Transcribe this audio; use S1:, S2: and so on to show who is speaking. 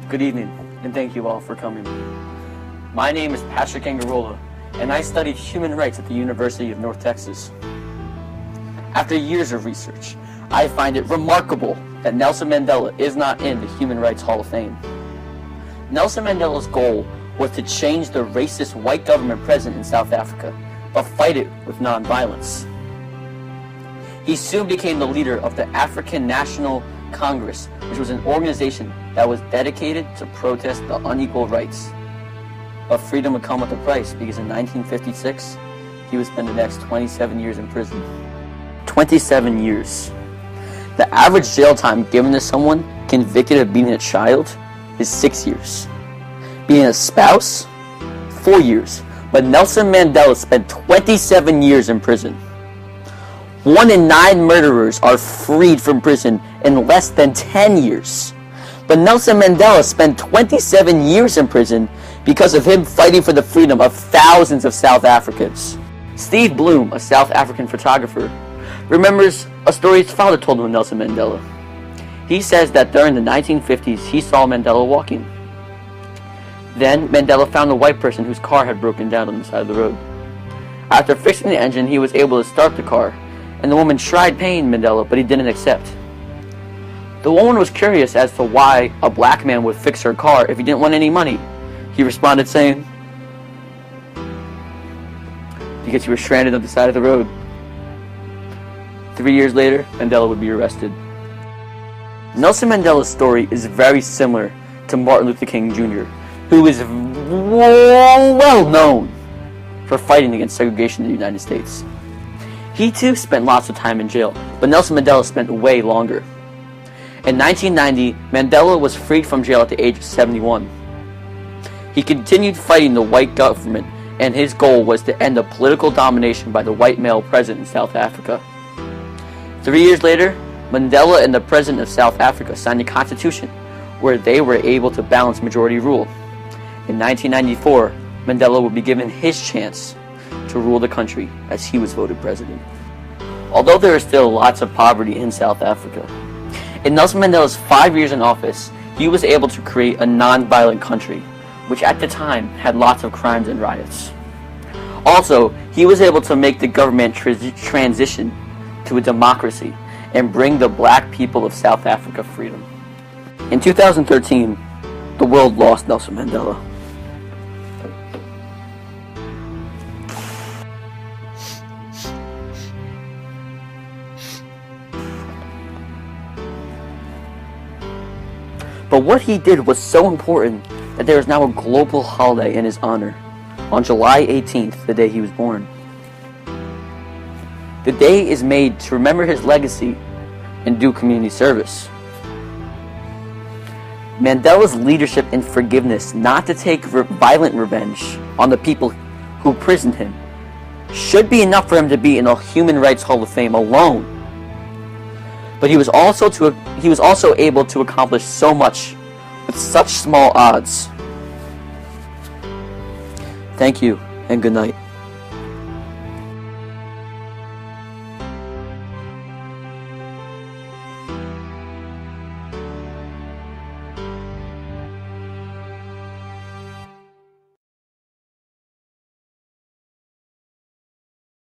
S1: Good evening, and thank you all for coming. My name is Patrick Angarola, and I studied human rights at the University of North Texas. After years of research, I find it remarkable that Nelson Mandela is not in the Human Rights Hall of Fame. Nelson Mandela's goal was to change the racist white government present in South Africa, but fight it with nonviolence. He soon became the leader of the African National Congress, which was an organization that was dedicated to protest the unequal rights. But freedom would come with a price, because in 1956, he would spend the next 27 years in prison. 27 years. The average jail time given to someone convicted of being a child is 6 years. Being a spouse, 4 years. But Nelson Mandela spent 27 years in prison. 1 in 9 murderers are freed from prison in less than 10 years. But Nelson Mandela spent 27 years in prison because of him fighting for the freedom of thousands of South Africans. Steve Bloom, a South African photographer, remembers a story his father told him of Nelson Mandela. He says that during the 1950s, he saw Mandela walking. Then Mandela found a white person whose car had broken down on the side of the road. After fixing the engine, he was able to start the car, and the woman tried paying Mandela, but he didn't accept. The woman was curious as to why a black man would fix her car if he didn't want any money. He responded saying, because he was stranded on the side of the road. 3 years later, Mandela would be arrested. Nelson Mandela's story is very similar to Martin Luther King Jr., who is well known for fighting against segregation in the United States. He too spent lots of time in jail, but Nelson Mandela spent way longer. In 1990, Mandela was freed from jail at the age of 71. He continued fighting the white government, and his goal was to end the political domination by the white male president in South Africa. 3 years later, Mandela and the president of South Africa signed a constitution where they were able to balance majority rule. In 1994, Mandela would be given his chance to rule the country as he was voted president. Although there is still lots of poverty in South Africa, in Nelson Mandela's 5 years in office, he was able to create a non-violent country, which at the time had lots of crimes and riots. Also, he was able to make the government transition to a democracy and bring the black people of South Africa freedom. In 2013, the world lost Nelson Mandela. But what he did was so important that there is now a global holiday in his honor on July 18th, the day he was born. The day is made to remember his legacy and do community service. Mandela's leadership and forgiveness not to take violent revenge on the people who imprisoned him should be enough for him to be in the Human Rights Hall of Fame alone. But he was also able to accomplish so much with such small odds. Thank you, and good night.